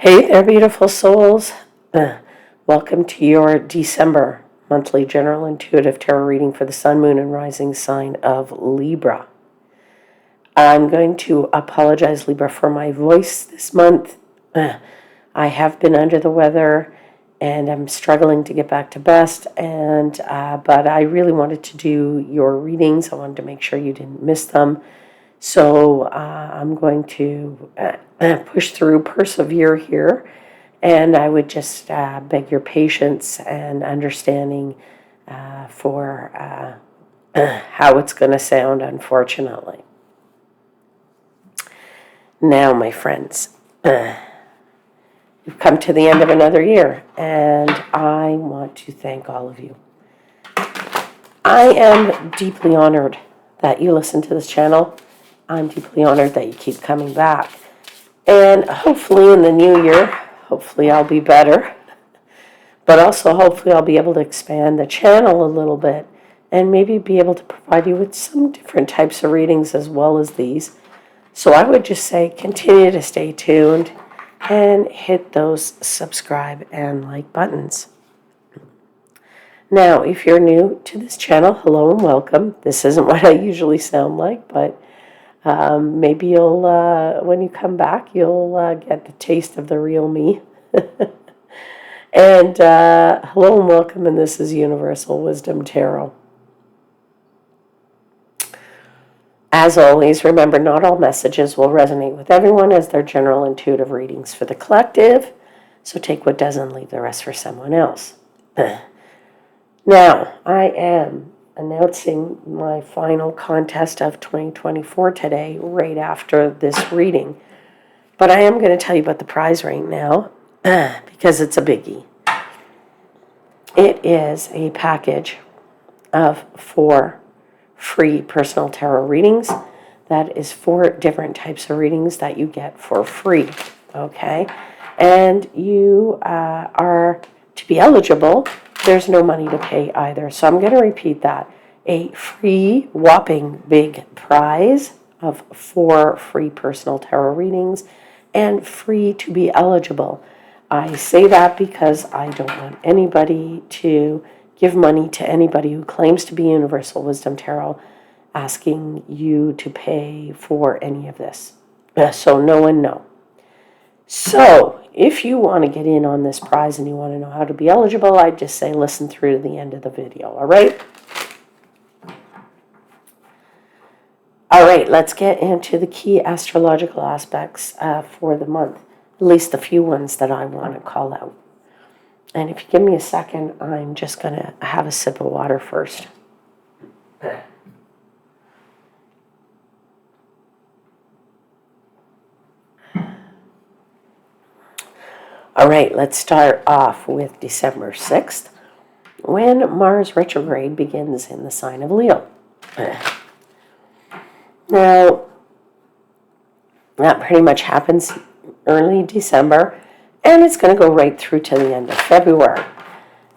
Hey there, beautiful souls. Welcome to your December monthly general intuitive tarot reading for the sun, moon, and rising sign of Libra. I'm going to apologize, Libra, for my voice this month. I have been under the weather and I'm struggling to get back to best. But I really wanted to do your readings. I wanted to make sure you didn't miss them. So I'm going to push through, persevere here, and I would just beg your patience and understanding for how it's going to sound, unfortunately. Now, my friends, we've come to the end of another year, and I want to thank all of you. I am deeply honored that you listen to this channel. I'm deeply honored that you keep coming back. And hopefully in the new year, hopefully I'll be better. But also hopefully I'll be able to expand the channel a little bit and maybe be able to provide you with some different types of readings as well as these. So I would just say continue to stay tuned and hit those subscribe and like buttons. Now, if you're new to this channel, hello and welcome. This isn't what I usually sound like, but maybe you'll, when you come back, you'll get the taste of the real me. And hello and welcome, and this is Universal Wisdom Tarot. As always, remember, not all messages will resonate with everyone as they're general intuitive readings for the collective, so take what does and leave the rest for someone else. Now, I am announcing my final contest of 2024 today, right after this reading. But I am going to tell you about the prize right now, because it's a biggie. It is a package of 4 free personal tarot readings. That is 4 different types of readings that you get for free, okay? And you are to be eligible. There's no money to pay either. So I'm going to repeat that. A free, whopping big prize of 4 free personal tarot readings and free to be eligible. I say that because I don't want anybody to give money to anybody who claims to be Universal Wisdom Tarot asking you to pay for any of this. So no and no. So if you want to get in on this prize and you want to know how to be eligible, I'd just say listen through to the end of the video, all right? All right, let's get into the key astrological aspects for the month, at least the few ones that I want to call out. And if you give me a second, I'm just going to have a sip of water first. All right, let's start off with December 6th, when Mars retrograde begins in the sign of Leo. Now, that pretty much happens early December, and it's going to go right through to the end of February.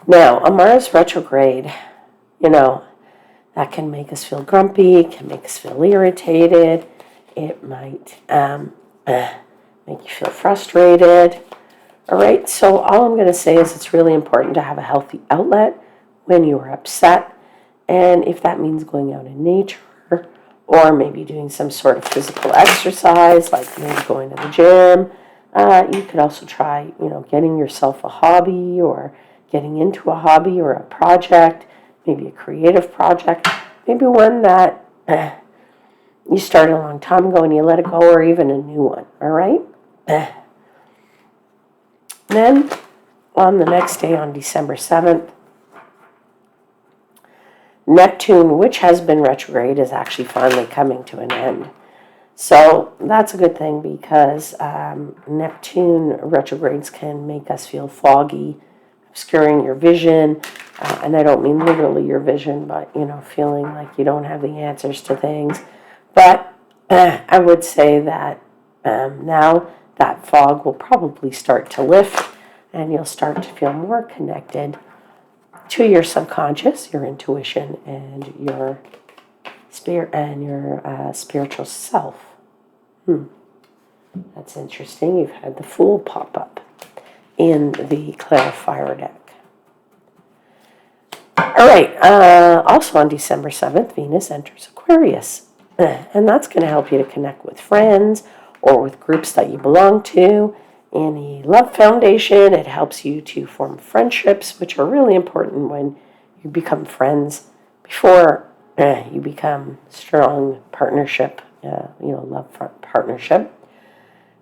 Now, a Mars retrograde, that can make us feel grumpy, can make us feel irritated. It might make you feel frustrated. All right, so all I'm going to say is it's really important to have a healthy outlet when you are upset. And if that means going out in nature or maybe doing some sort of physical exercise, like maybe going to the gym, you could also try, getting yourself a hobby or getting into a hobby or a project, maybe a creative project, maybe one that you started a long time ago and you let it go, or even a new one, all right? Then, on the next day, on December 7th, Neptune, which has been retrograde, is actually finally coming to an end. So that's a good thing because Neptune retrogrades can make us feel foggy, obscuring your vision. And I don't mean literally your vision, but, feeling like you don't have the answers to things. But I would say that now that fog will probably start to lift and you'll start to feel more connected to your subconscious, your intuition, and your spirit and your spiritual self. That's interesting. You've had the Fool pop up in the Clarifier deck. All right, also on December 7th, Venus enters Aquarius. And that's going to help you to connect with friends or with groups that you belong to. In the Love Foundation, it helps you to form friendships, which are really important when you become friends before you become strong partnership, love partnership.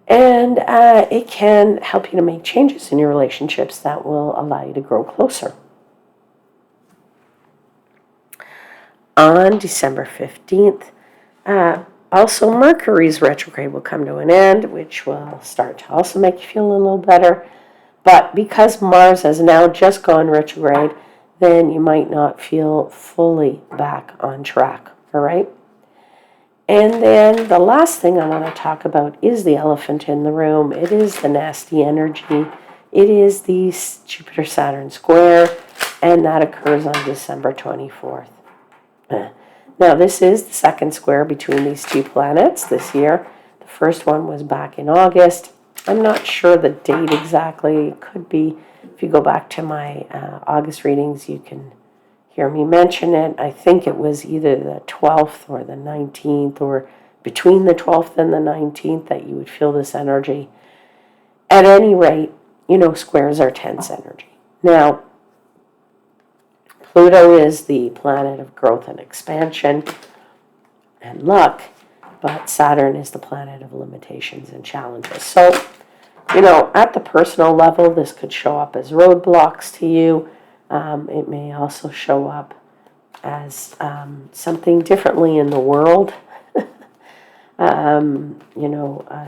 And it can help you to make changes in your relationships that will allow you to grow closer. On December 15th, also Mercury's retrograde will come to an end, which will start to also make you feel a little better. But because Mars has now just gone retrograde, then you might not feel fully back on track, all right? And then the last thing I want to talk about is the elephant in the room. It is the nasty energy. It is the Jupiter-Saturn square, and that occurs on December 24th. Now, this is the second square between these two planets this year. The first one was back in August. I'm not sure the date exactly. It could be, if you go back to my August readings, you can hear me mention it. I think it was either the 12th or the 19th, or between the 12th and the 19th, that you would feel this energy. At any rate, squares are tense energy. Now, Pluto is the planet of growth and expansion and luck, but Saturn is the planet of limitations and challenges. So, at the personal level, this could show up as roadblocks to you. It may also show up as something differently in the world.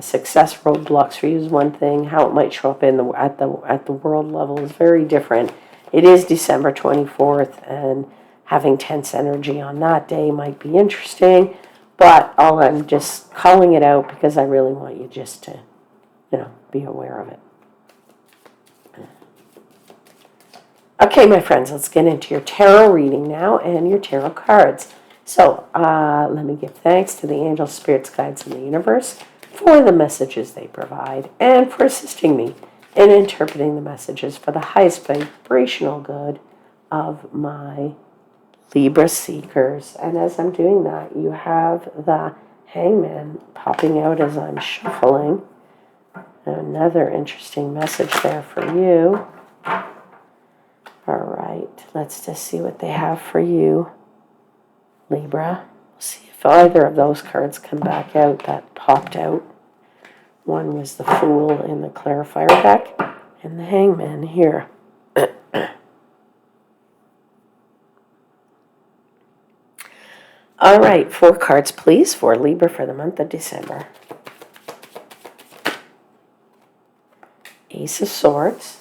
Success roadblocks for you is one thing. How it might show up at the world level is very different. It is December 24th, and having tense energy on that day might be interesting, but I'm just calling it out because I really want you just to, be aware of it. Okay, my friends, let's get into your tarot reading now and your tarot cards. So let me give thanks to the angels, spirits, guides, and the universe for the messages they provide and for assisting me in interpreting the messages for the highest vibrational good of my Libra seekers. And as I'm doing that, you have the Hangman popping out as I'm shuffling. Another interesting message there for you. All right, let's just see what they have for you, Libra. See if either of those cards come back out that popped out. One was the Fool in the Clarifier deck, and the Hangman here. All right, 4 cards, please, for Libra for the month of December. Ace of Swords.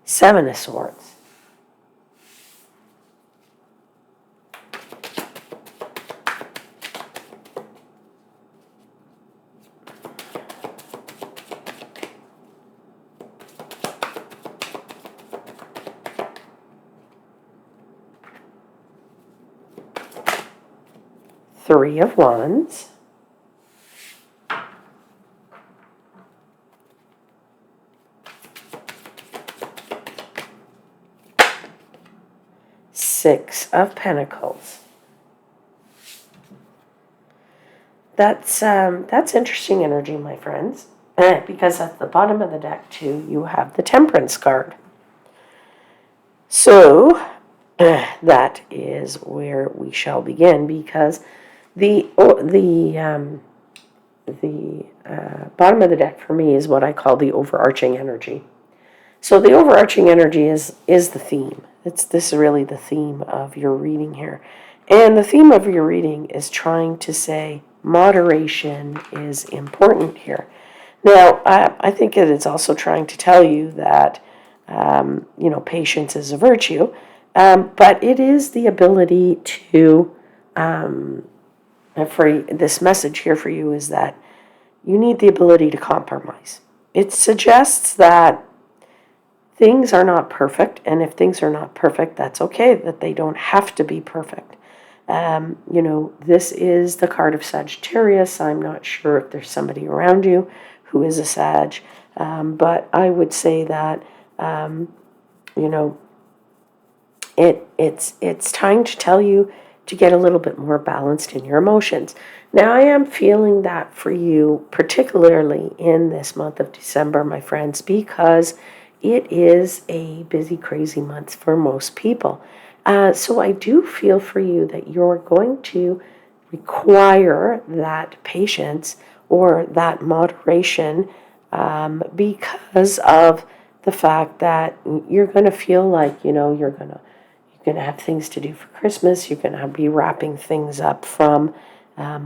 Seven of Swords. Three of Wands. Six of Pentacles. That's interesting energy, my friends, because at the bottom of the deck, too, you have the Temperance card. So that is where we shall begin, because the bottom of the deck for me is what I call the overarching energy. So the overarching energy is the theme. This is really the theme of your reading here. And the theme of your reading is trying to say moderation is important here. Now, I think it is also trying to tell you that, patience is a virtue, but it is the ability to, for this message here for you is that you need the ability to compromise. It suggests that things are not perfect, and if things are not perfect, that's okay, that they don't have to be perfect. This is the card of Sagittarius. I'm not sure if there's somebody around you who is a Sag, but I would say that, you know, it's time to tell you to get a little bit more balanced in your emotions. Now, I am feeling that for you, particularly in this month of December, my friends, because it is a busy, crazy month for most people. So I do feel for you that you're going to require that patience or that moderation, because of the fact that you're going to feel like, you're going to have things to do for Christmas. You're going to be wrapping things up from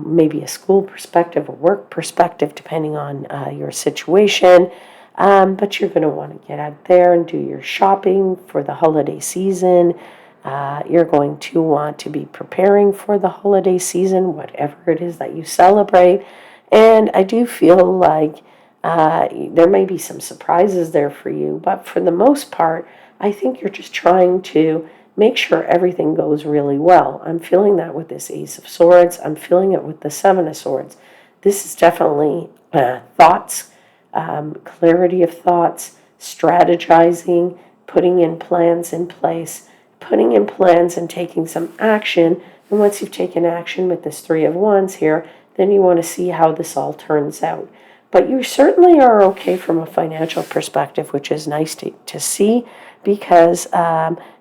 maybe a school perspective, a work perspective, depending on your situation. But you're going to want to get out there and do your shopping for the holiday season. You're going to want to be preparing for the holiday season, whatever it is that you celebrate. And I do feel like there may be some surprises there for you, but for the most part, I think you're just trying to make sure everything goes really well. I'm feeling that with this Ace of Swords. I'm feeling it with the Seven of Swords. This is definitely thoughts, clarity of thoughts, strategizing, putting in plans in place, putting in plans and taking some action. And once you've taken action with this Three of Wands here, then you want to see how this all turns out. But you certainly are okay from a financial perspective, which is nice to see, because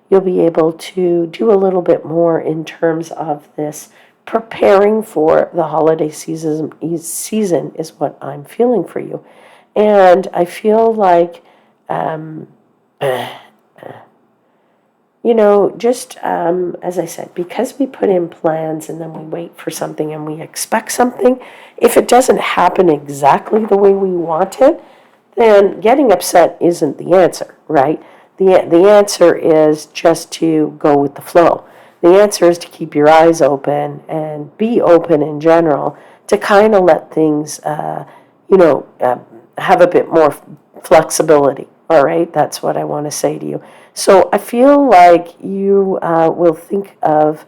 you'll be able to do a little bit more in terms of this preparing for the holiday season is what I'm feeling for you. And I feel like, just as I said, because we put in plans and then we wait for something and we expect something, if it doesn't happen exactly the way we want it, then getting upset isn't the answer, right? The answer is just to go with the flow. The answer is to keep your eyes open and be open in general, to kind of let things, have a bit more flexibility. All right, that's what I want to say to you. So I feel like you will think of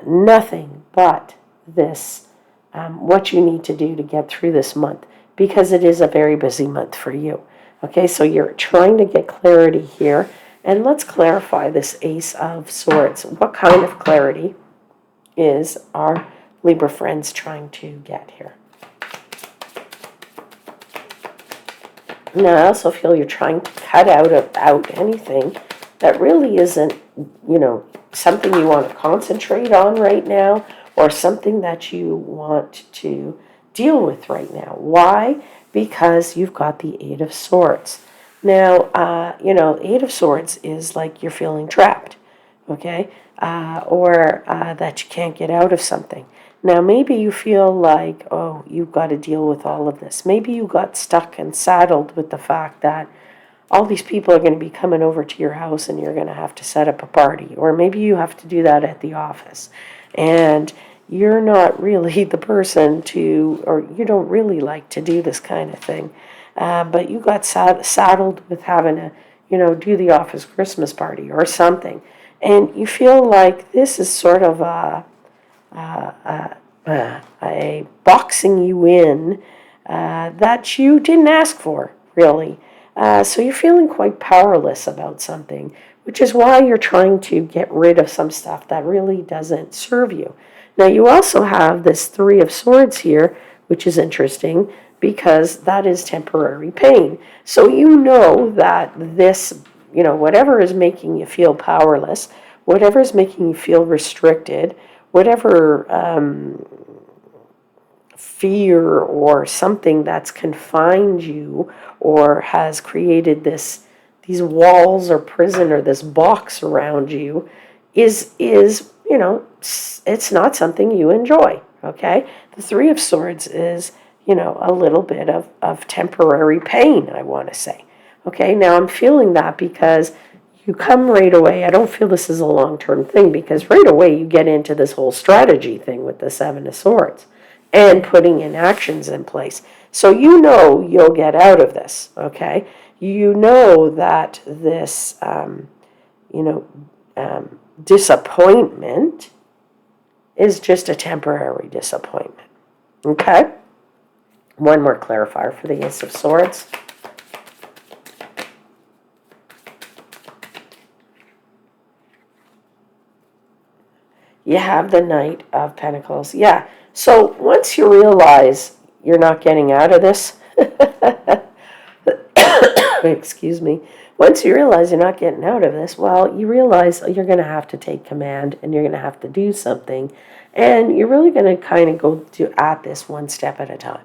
nothing but this, what you need to do to get through this month, because it is a very busy month for you. Okay, so you're trying to get clarity here. And let's clarify this Ace of Swords. What kind of clarity is our Libra friends trying to get here? Now, I also feel you're trying to cut out anything that really isn't, something you want to concentrate on right now, or something that you want to deal with right now. Why? Because you've got the Eight of Swords. Now, Eight of Swords is like you're feeling trapped, okay? Or that you can't get out of something. Now, maybe you feel like, oh, you've got to deal with all of this. Maybe you got stuck and saddled with the fact that all these people are going to be coming over to your house and you're going to have to set up a party. Or maybe you have to do that at the office. And you're not really the person or you don't really like to do this kind of thing. But you got saddled with having to, do the office Christmas party or something. And you feel like this is sort of a boxing you in that you didn't ask for, really. So you're feeling quite powerless about something, which is why you're trying to get rid of some stuff that really doesn't serve you. Now, you also have this Three of Swords here, which is interesting because that is temporary pain. So you know that this, whatever is making you feel powerless, whatever is making you feel restricted, whatever fear or something that's confined you or has created these walls or prison or this box around you is it's not something you enjoy, okay? The Three of Swords is, a little bit of temporary pain, I want to say. Okay, now I'm feeling that because you come right away. I don't feel this is a long-term thing because right away you get into this whole strategy thing with the Seven of Swords and putting in actions in place. So you'll get out of this, okay? you know that this, disappointment is just a temporary disappointment. Okay? One more clarifier for the Ace of Swords. You have the Knight of Pentacles. Yeah. So once you realize you're not getting out of this, excuse me, once you realize you're not getting out of this, well, you realize you're going to have to take command and you're going to have to do something. And you're really going to kind of go at this one step at a time.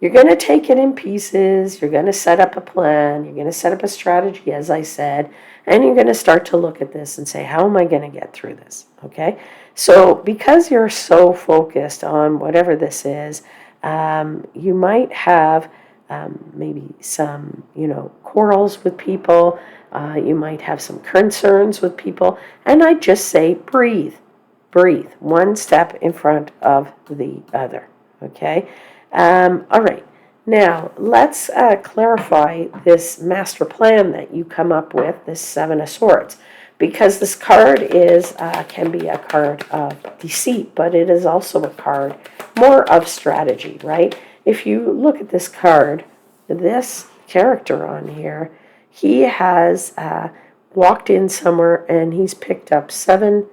You're going to take it in pieces. You're going to set up a plan. You're going to set up a strategy, as I said, and you're going to start to look at this and say, how am I going to get through this? Okay? So because you're so focused on whatever this is, you might have maybe some, quarrels with people. You might have some concerns with people. And I just say, breathe. Breathe. One step in front of the other. Okay? All right. Now, let's clarify this master plan that you come up with, this Seven of Swords, because this card can be a card of deceit, but it is also a card more of strategy, right? If you look at this card, this character on here, he has walked in somewhere and he's picked up seven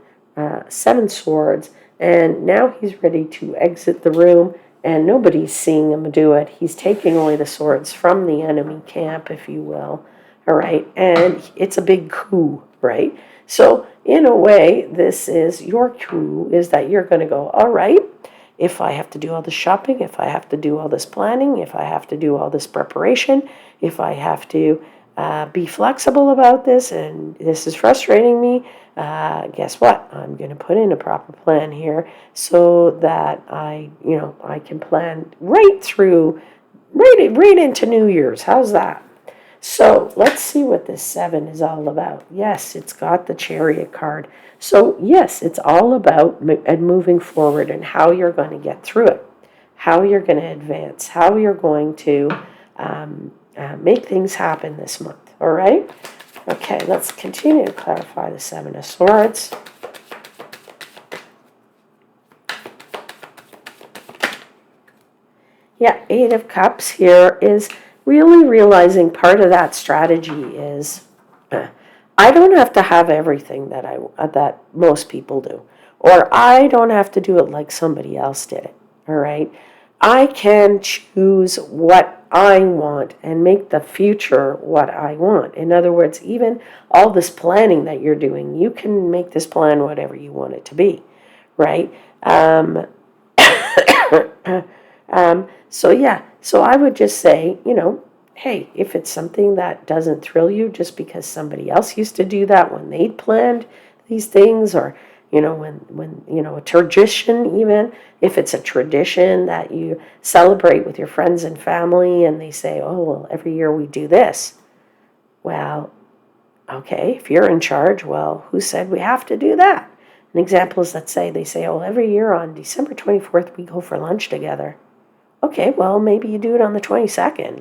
swords, and now he's ready to exit the room. And nobody's seeing him do it. He's taking away the swords from the enemy camp, if you will. All right. And it's a big coup, right? So in a way, this is your coup, is that you're going to go, all right, if I have to do all the shopping, if I have to do all this planning, if I have to do all this preparation, if I have to be flexible about this, and this is frustrating me, guess what? I'm going to put in a proper plan here so that I can plan right through, right into New Year's. How's that? So let's see what this 7 is all about. Yes, it's got the Chariot card. So yes, it's all about moving forward and how you're going to get through it, how you're going to advance, how you're going to make things happen this month. All right? Okay, let's continue to clarify the 7 of Swords. Yeah, 8 of Cups here is really realizing part of that strategy is I don't have to have everything that most people do, or I don't have to do it like somebody else did it. All right? I can choose what I want and make the future what I want. In other words, even all this planning that you're doing, you can make this plan whatever you want it to be, right? So I would just say, hey, if it's something that doesn't thrill you just because somebody else used to do that when they planned these things, or when a tradition, even if it's a tradition that you celebrate with your friends and family and they say, oh, well, every year we do this. Well, okay, if you're in charge, well, who said we have to do that? An example is, they say, oh, every year on December 24th we go for lunch together. Okay, well, maybe you do it on the 22nd.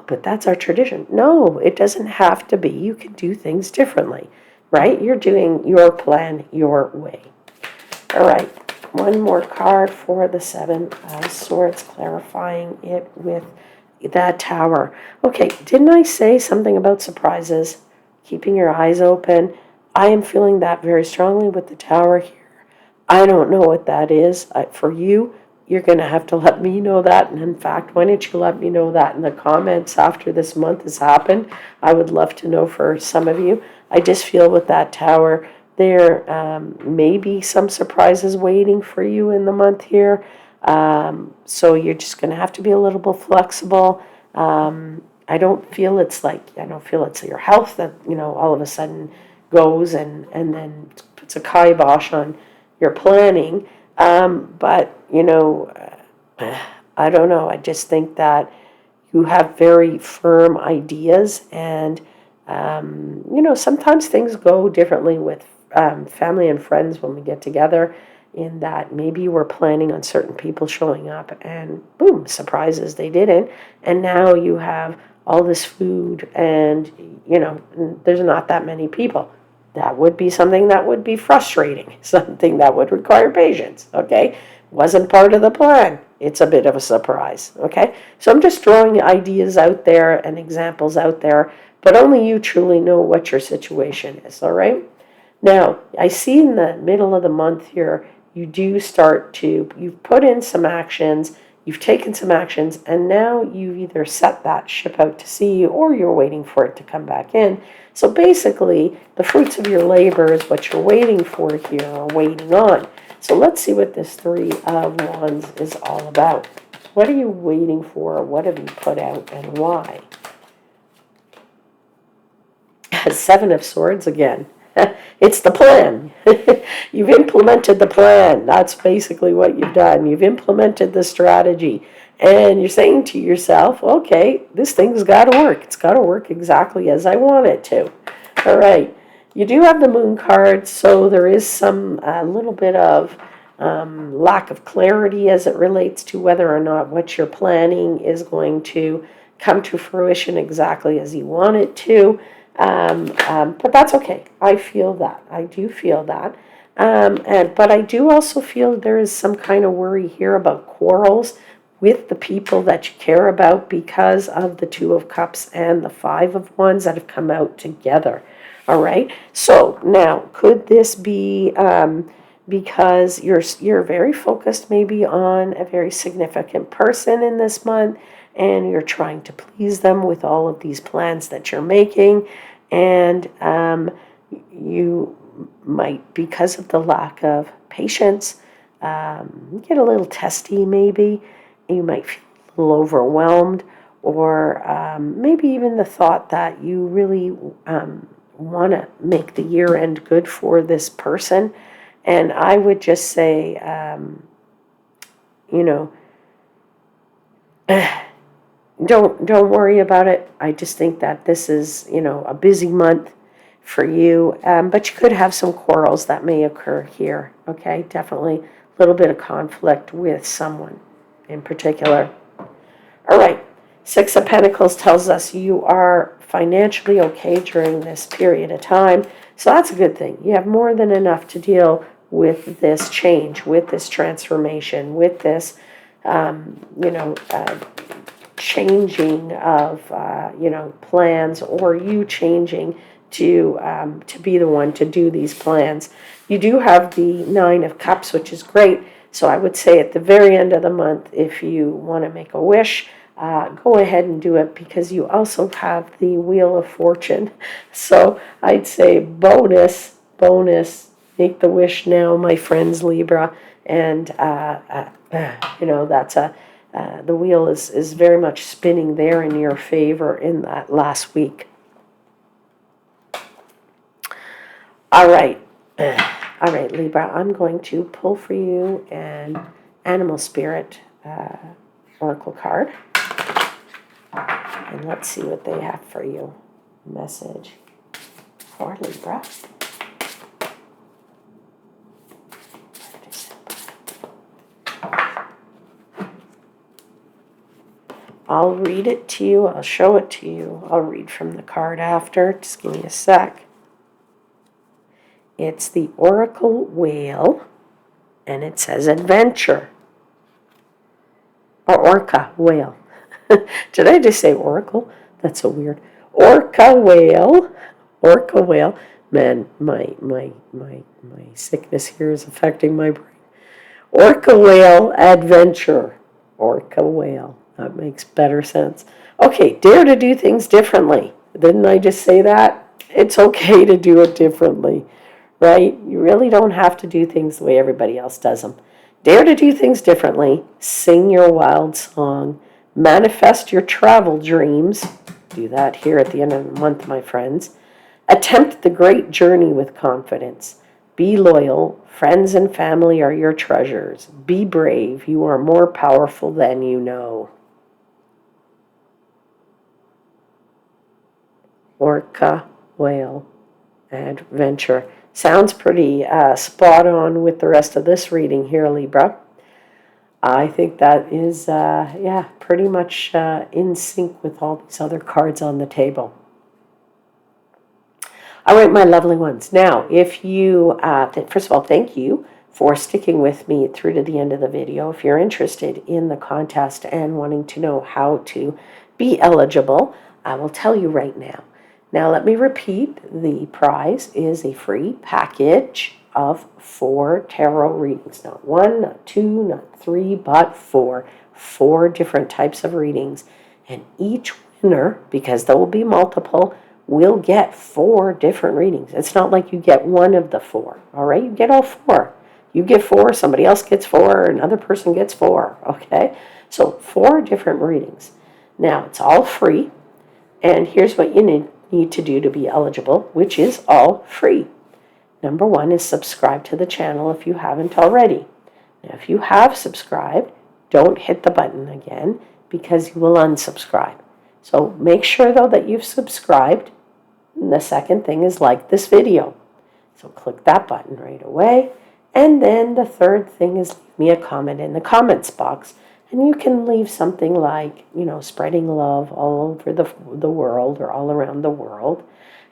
But that's our tradition. No, it doesn't have to be. You can do things differently, right? You're doing your plan your way. All right, one more card for the 7 of Swords, clarifying it with that Tower. Okay, didn't I say something about surprises? Keeping your eyes open. I am feeling that very strongly with the Tower here. I don't know what that is. For you, you're going to have to let me know that. And in fact, why don't you let me know that in the comments after this month has happened? I would love to know for some of you. I just feel with that Tower, there may be some surprises waiting for you in the month here. So you're just going to have to be a little bit flexible. I don't feel it's your health that, all of a sudden goes and then puts a kibosh on your planning. But, I don't know. I just think that you have very firm ideas, and, sometimes things go differently with family and friends when we get together, in that maybe we're planning on certain people showing up and boom, surprises, they didn't. And now you have all this food and, there's not that many people. That would be something that would be frustrating, something that would require patience, okay? Wasn't part of the plan. It's a bit of a surprise, okay? So I'm just throwing ideas out there and examples out there, but only you truly know what your situation is, all right? Now, I see in the middle of the month here, you've put in some actions, you've taken some actions, and now you've either set that ship out to sea or you're waiting for it to come back in. So basically, the fruits of your labor is what you're waiting for here, or waiting on. So let's see what this Three of Wands is all about. What are you waiting for? What have you put out and why? Seven of Swords again. It's the plan. You've implemented the plan. That's basically what you've done. You've implemented the strategy. And you're saying to yourself, okay, this thing's got to work. It's got to work exactly as I want it to. All right. You do have the Moon card, so there is a little bit of lack of clarity as it relates to whether or not what you're planning is going to come to fruition exactly as you want it to. But that's okay. I feel that. I do feel that. But I do also feel there is some kind of worry here about quarrels with the people that you care about because of the Two of Cups and the Five of Wands that have come out together. All right. So now, could this be because you're very focused maybe on a very significant person in this month, and you're trying to please them with all of these plans that you're making, and you might, because of the lack of patience, get a little testy maybe. You might feel a little overwhelmed, or maybe even the thought that you really want to make the year end good for this person. And I would just say, don't worry about it. I just think that this is, a busy month for you. But you could have some quarrels that may occur here. Okay, definitely a little bit of conflict with someone in particular. All right, Six of Pentacles tells us you are financially okay during this period of time. So that's a good thing. You have more than enough to deal with this change, with this transformation, with this, changing of, plans, or you changing to be the one to do these plans. You do have the Nine of Cups, which is great. So I would say at the very end of the month, if you want to make a wish, go ahead and do it, because you also have the Wheel of Fortune. So I'd say bonus, make the wish now, my friends, Libra. And, that's the wheel is very much spinning there in your favor in that last week. All right. All right, Libra, I'm going to pull for you an Animal Spirit Oracle card. And let's see what they have for you. Message for Libra. I'll read it to you. I'll show it to you. I'll read from the card after. Just give me a sec. It's the Oracle Whale, and it says adventure. Or Orca Whale. Did I just say Oracle? That's so weird. Orca Whale. Orca Whale. Man, my sickness here is affecting my brain. Orca Whale Adventure. Orca Whale. That makes better sense. Okay, dare to do things differently. Didn't I just say that? It's okay to do it differently, right? You really don't have to do things the way everybody else does them. Dare to do things differently. Sing your wild song. Manifest your travel dreams. Do that here at the end of the month, my friends. Attempt the great journey with confidence. Be loyal. Friends and family are your treasures. Be brave. You are more powerful than you know. Orca Whale Adventure. Sounds pretty spot on with the rest of this reading here, Libra. I think that is, yeah, pretty much in sync with all these other cards on the table. All right, my lovely ones. Now, if you, first of all, thank you for sticking with me through to the end of the video. If you're interested in the contest and wanting to know how to be eligible, I will tell you right now. Now, let me repeat. The prize is a free package of 4 tarot readings. Not 1, not 2, not 3, but 4. 4 different types of readings. And each winner, because there will be multiple, will get 4 different readings. It's not like you get one of the 4, all right? You get all 4. You get 4, somebody else gets 4, another person gets 4, okay? So 4 different readings. Now, it's all free, and here's what you need to do to be eligible, which is all free. Number 1 is subscribe to the channel if you haven't already. Now, if you have subscribed, don't hit the button again because you will unsubscribe. So make sure, though, that you've subscribed. And the second thing is like this video. So click that button right away. And then the third thing is leave me a comment in the comments box. And you can leave something like, spreading love all over the world or all around the world.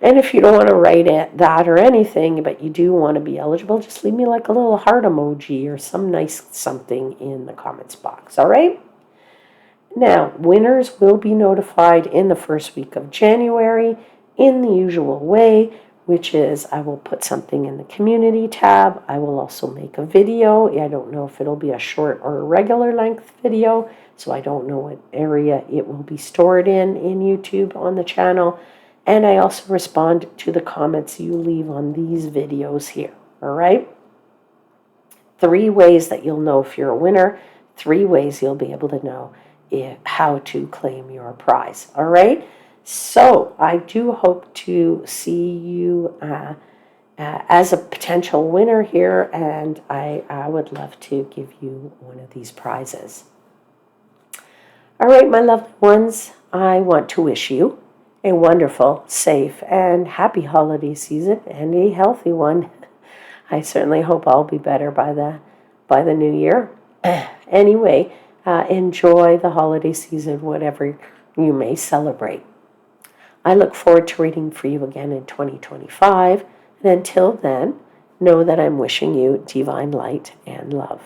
And if you don't want to write that or anything, but you do want to be eligible, just leave me like a little heart emoji or some nice something in the comments box, all right? Now, winners will be notified in the first week of January in the usual way, which is I will put something in the community tab. I will also make a video. I don't know if it'll be a short or a regular length video, so I don't know what area it will be stored in YouTube on the channel. And I also respond to the comments you leave on these videos here, all right? 3 ways that you'll know if you're a winner, 3 ways you'll be able to know how to claim your prize, all right? So I do hope to see you as a potential winner here, and I would love to give you one of these prizes. All right, my lovely ones, I want to wish you a wonderful, safe, and happy holiday season, and a healthy one. I certainly hope I'll be better by the new year. Anyway, enjoy the holiday season, whatever you may celebrate. I look forward to reading for you again in 2025. And until then, know that I'm wishing you divine light and love.